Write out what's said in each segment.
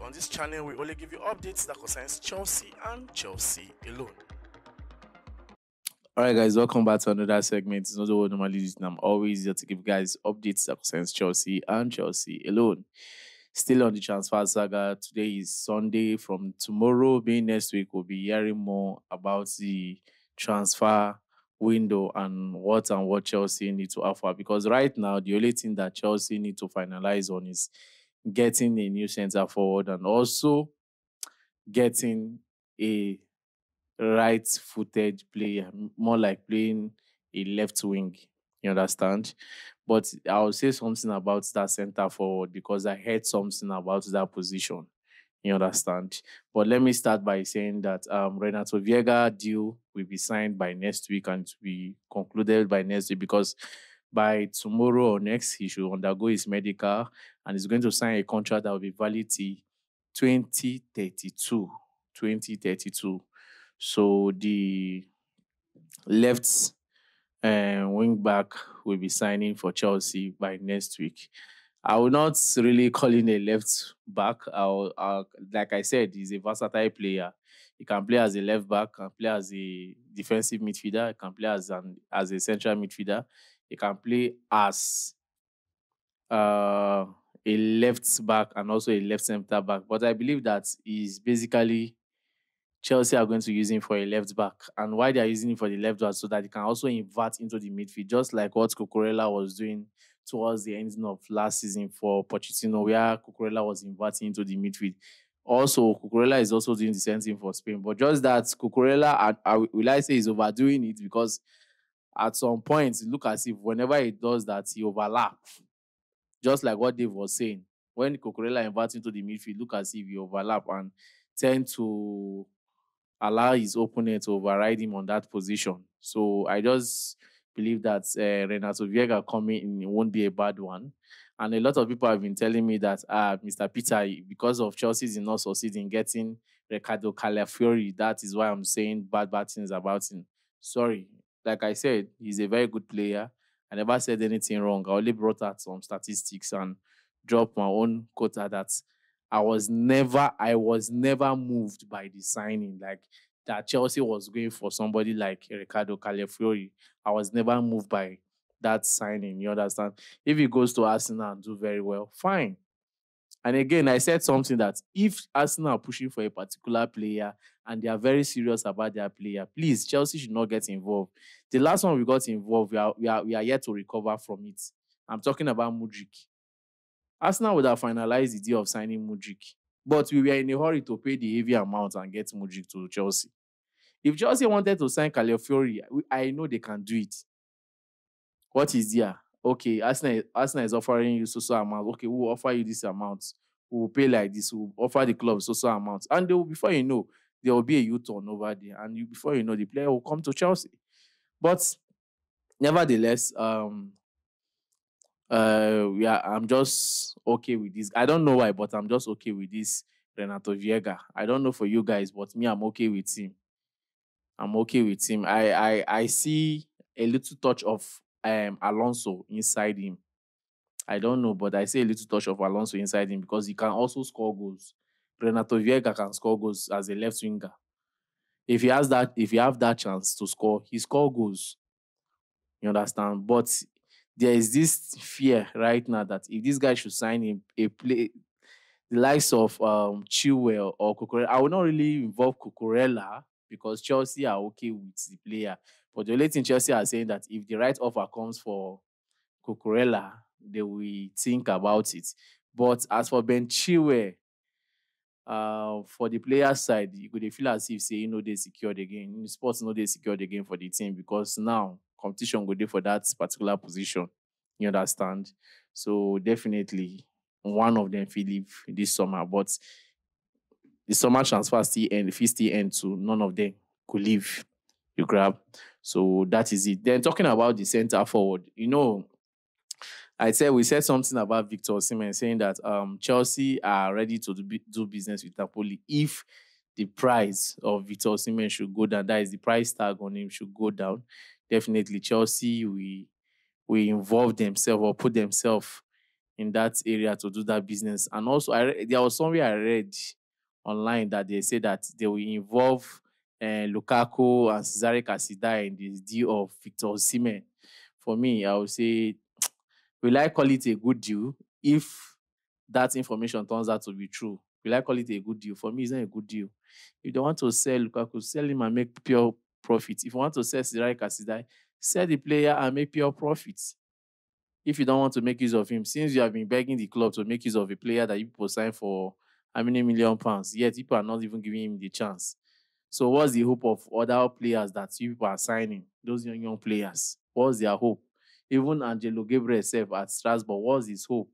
On this channel, we only give you updates that concerns Chelsea and Chelsea alone. All right, guys, welcome back to another segment. It's not what we normally do. I'm always here to give you guys updates that concerns Chelsea and Chelsea alone. Still on the transfer saga. Today is Sunday. From tomorrow, being next week, we'll be hearing more about the transfer window and what Chelsea need to offer. Because right now, the only thing that Chelsea need to finalize on is getting a new centre forward and also getting a right-footed player, more like playing a left wing. You understand? But I'll say something about that centre forward because I heard something about that position. You understand? But let me start by saying that Renato Veiga deal will be signed by next week and to be concluded by next week because by tomorrow or next, he should undergo his medical and he's going to sign a contract that will be valid till 2032. 2032. So the left wing back will be signing for Chelsea by next week. I will not really call him a left back. Like I said, he's a versatile player. He can play as a left back, can play as a defensive midfielder, he can play as a central midfielder. He can play as a left back and also a left centre back. But I believe that he's basically Chelsea are going to use him for a left back. And why they are using him for the left back so that he can also invert into the midfield, just like what Cucurella was doing towards the ending of last season for Pochettino, where Cucurella was inverting into the midfield. Also, Cucurella is also doing the same thing for Spain. But just that Cucurella, will I say, is overdoing it because at some point, it looks as if whenever he does that, he overlaps. Just like what Dave was saying. When Cucurella inverts into the midfield, look as if he overlap and tend to allow his opponent to override him on that position. So I just believe that Renato Veiga coming in won't be a bad one. And a lot of people have been telling me that Mr. Peter, because of Chelsea is not succeeding getting Ricardo Calafiori, that is why I'm saying bad things about him. Sorry. Like I said, he's a very good player. I never said anything wrong. I only brought out some statistics and dropped my own quota that I was never moved by the signing. Like that Chelsea was going for somebody like Ricardo Calafiori. I was never moved by that signing. You understand? If he goes to Arsenal and do very well, fine. And again, I said something that if Arsenal are pushing for a particular player and they are very serious about their player, please, Chelsea should not get involved. The last one we got involved, we are yet to recover from it. I'm talking about Mudryk. Arsenal would have finalized the deal of signing Mudryk, but we were in a hurry to pay the heavy amount and get Mudryk to Chelsea. If Chelsea wanted to sign Calafiori, I know they can do it. What is there? Okay, Arsenal is offering you so amount. Okay, we'll offer you this amount. We'll pay like this. We'll offer the club so amount. And they will, before you know, there will be a U-turn over there. And before you know, the player will come to Chelsea. But nevertheless, I'm just okay with this. I don't know why, but I'm just okay with this Renato Veiga. I don't know for you guys, but me, I'm okay with him. I'm okay with him. I see a little touch of Alonso inside him. I don't know, but I see a little touch of Alonso inside him because he can also score goals. Renato Veiga can score goals as a left winger. If he have that chance to score, he score goals. You understand? But there is this fear right now that if this guy should sign him a play, the likes of Chilwell or Cucurella, I will not really involve Cucurella because Chelsea are okay with the player. But the only thing Chelsea are saying that if the right offer comes for Cucurella, they will think about it. But as for Ben Chilwell, for the player side, you could feel as if say they secured again. In sports, they secured again for the team because now competition go there for that particular position. You understand? So definitely one of them will leave this summer, but the summer transfer still end to none of them could leave. You grab. So that is it. Then talking about the center forward, we said something about Victor Osimhen saying that Chelsea are ready to do business with Napoli if the price of Victor Osimhen should go down. That is, the price tag on him should go down. Definitely, Chelsea will involve themselves or put themselves in that area to do that business. And also, there was somewhere I read online that they say that they will involve Lukaku and Cesare Casida in this deal of Victor Osimhen. For me, I would say, will I call it a good deal if that information turns out to be true? Will I call it a good deal? For me, it's not a good deal. If they want to sell Lukaku, sell him and make pure profit. If you want to sell Cesare Casida, sell the player and make pure profit. If you don't want to make use of him, since you have been begging the club to make use of a player that you people sign for how many million pounds, yet people are not even giving him the chance. So what's the hope of other players that you people are signing? Those young players. What's their hope? Even Angelo Gabriel self at Strasbourg, what's his hope?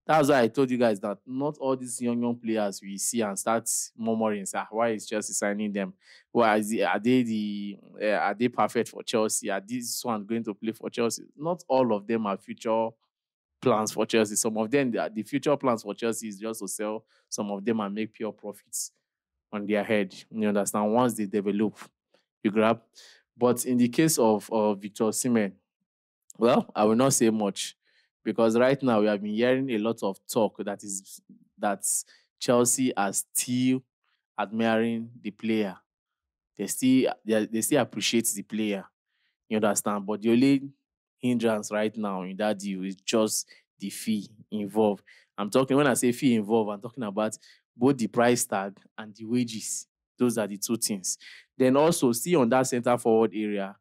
That's why I told you guys that not all these young players we see and start murmuring, why is Chelsea signing them? Why is are are they perfect for Chelsea? Are these ones going to play for Chelsea? Not all of them are future plans for Chelsea. Some of them, the future plans for Chelsea is just to sell some of them and make pure profits on their head. You understand? Once they develop, you grab. But in the case of Victor Osimhen, well, I will not say much because right now we have been hearing a lot of talk that Chelsea are still admiring the player. They still appreciate the player. You understand? But the only hindrance right now in that deal is just the fee involved. When I say fee involved, I'm talking about both the price tag and the wages. Those are the two things. Then also, see on that center forward area,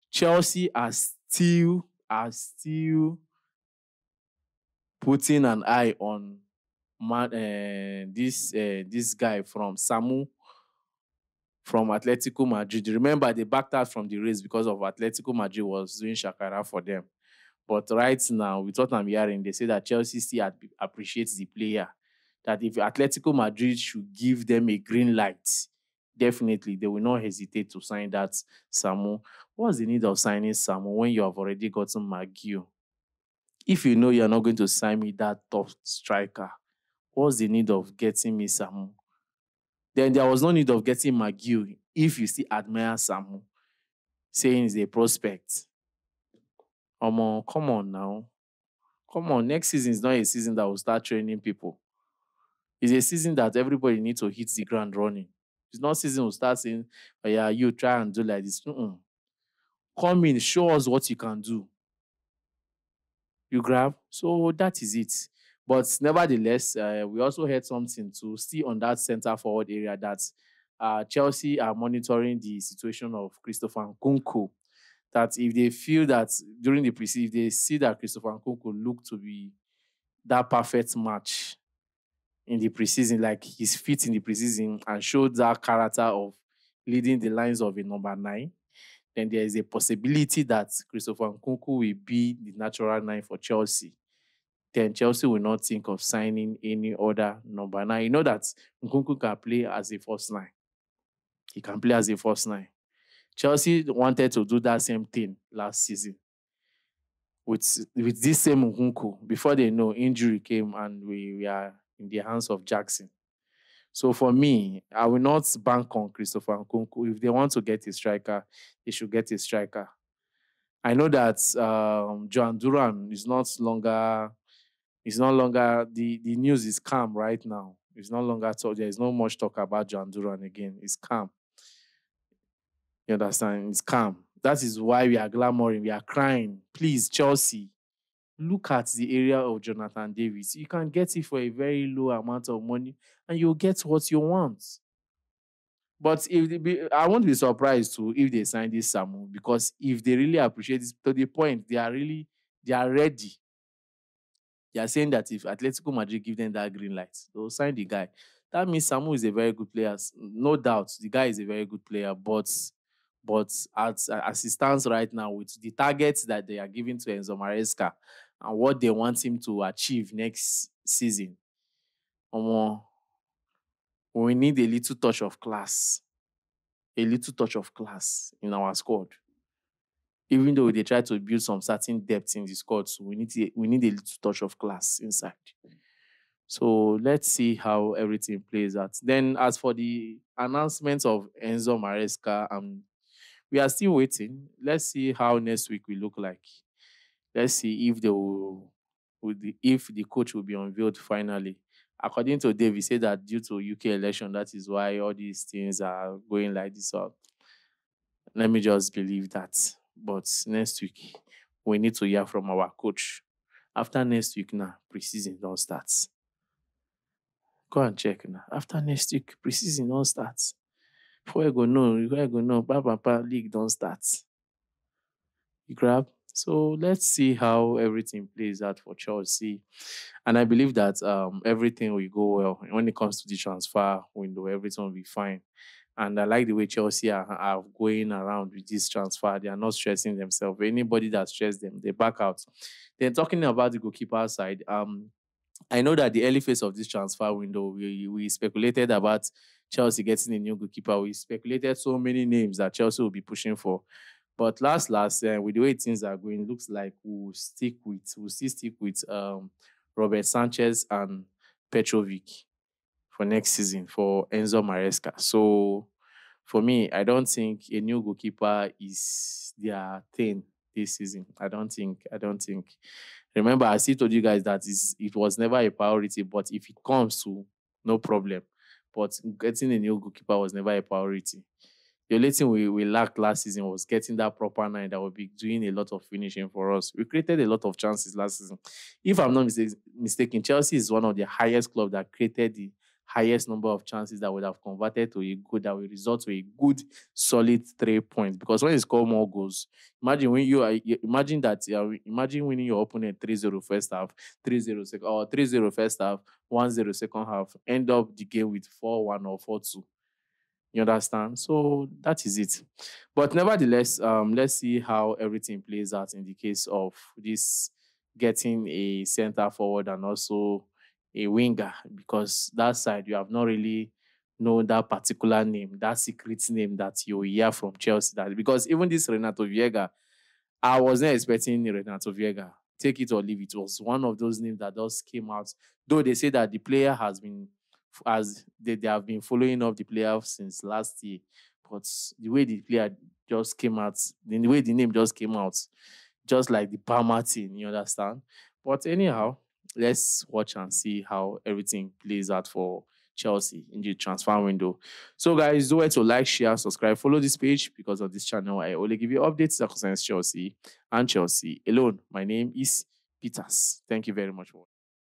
Chelsea are still putting an eye on this guy from Samu from Atletico Madrid. Remember, they backed out from the race because of Atletico Madrid was doing shakara for them. But right now, with what I'm hearing, they say that Chelsea still appreciates the player. That if Atletico Madrid should give them a green light, definitely they will not hesitate to sign that Samu. What's the need of signing Samu when you have already gotten Maguire? If you know you're not going to sign me that top striker, what's the need of getting me Samu? Then there was no need of getting Maguire if you still admire Samu, saying he's a prospect. Come on now. Come on, next season is not a season that will start training people. It's a season that everybody needs to hit the ground running. It's not season will start saying, oh yeah, you try and do like this. Come in, show us what you can do. You grab. So that is it. But nevertheless, we also heard something to see on that center forward area that Chelsea are monitoring the situation of Christopher Nkunku. That if they feel that during the preseason, if they see that Christopher Nkunku look to be that perfect match in the preseason, like he's fit in the preseason and showed that character of leading the lines of a number 9, then there is a possibility that Christopher Nkunku will be the natural 9 for Chelsea. Then Chelsea will not think of signing any other number 9. You know that Nkunku can play as a first 9. He can play as a first 9. Chelsea wanted to do that same thing last season with this same Nkunku. Before they know, injury came and we are in the hands of Jackson. So for me, I will not bank on Christopher Nkunku. If they want to get a striker, they should get a striker. I know that Joan Duran is not longer. It's no longer the news is calm right now. It's no longer talk. There is no much talk about Joan Duran again. It's calm. You understand? It's calm. That is why we are glamoring. We are crying. Please, Chelsea, look at the area of Jonathan Davis. You can get it for a very low amount of money and you'll get what you want. But I won't be surprised too if they sign this Samu, because if they really appreciate this to the point, they are ready. They are saying that if Atletico Madrid give them that green light, they'll sign the guy. That means Samu is a very good player. No doubt, the guy is a very good player. But as it stands right now, with the targets that they are giving to Enzo Maresca and what they want him to achieve next season, we need a little touch of class. A little touch of class in our squad. Even though they try to build some certain depth in the squad, so we need a little touch of class inside. So let's see how everything plays out. Then, as for the announcement of Enzo Maresca, we are still waiting. Let's see how next week will look like. Let's see if they will if the coach will be unveiled finally. According to Dave, he said that due to UK election, that is why all these things are going like this. So let me just believe that. But next week, we need to hear from our coach. After next week now, preseason don't start. Go and check now. After next week, preseason don't start. Before I go know, league don't start. You grab. So let's see how everything plays out for Chelsea. And I believe that everything will go well. When it comes to the transfer window, everything will be fine. And I like the way Chelsea are going around with this transfer. They are not stressing themselves. Anybody that stress them, they back out. Then talking about the goalkeeper side, I know that the early phase of this transfer window, we speculated about Chelsea getting a new goalkeeper. We speculated so many names that Chelsea will be pushing for. But with the way things are going, it looks like we'll still stick with Robert Sanchez and Petrovic for next season for Enzo Maresca. So for me, I don't think a new goalkeeper is their thing this season. I don't think. Remember, I still told you guys that it was never a priority, but if it comes to, no problem. But getting a new goalkeeper was never a priority. The only thing we lacked last season was getting that proper nine that would be doing a lot of finishing for us. We created a lot of chances last season. If I'm not mistaken, Chelsea is one of the highest clubs that created the highest number of chances that would have converted to that will result to a good solid 3 points. Because when you score more goals, imagine imagine winning your opponent 3-0 first half, 3-0 second, or 3-0 first half, 1-0 second half, end up the game with 4-1 or 4-2. You understand? So that is it. But nevertheless, let's see how everything plays out in the case of this getting a center forward and also a winger, because that side you have not really known that particular name, that secret name that you hear from Chelsea. That because even this Renato Veiga, I wasn't expecting Renato Veiga. Take it or leave it. It was one of those names that just came out. Though they say that the player has been, as they have been following up the player since last year, but the way the player just came out, the way the name just came out, just like the Palmer thing, you understand? But anyhow, let's watch and see how everything plays out for Chelsea in the transfer window. So, guys, do it to like, share, subscribe, follow this page, because of this channel, I only give you updates that concerns Chelsea and Chelsea alone. My name is Peters. Thank you very much for watching.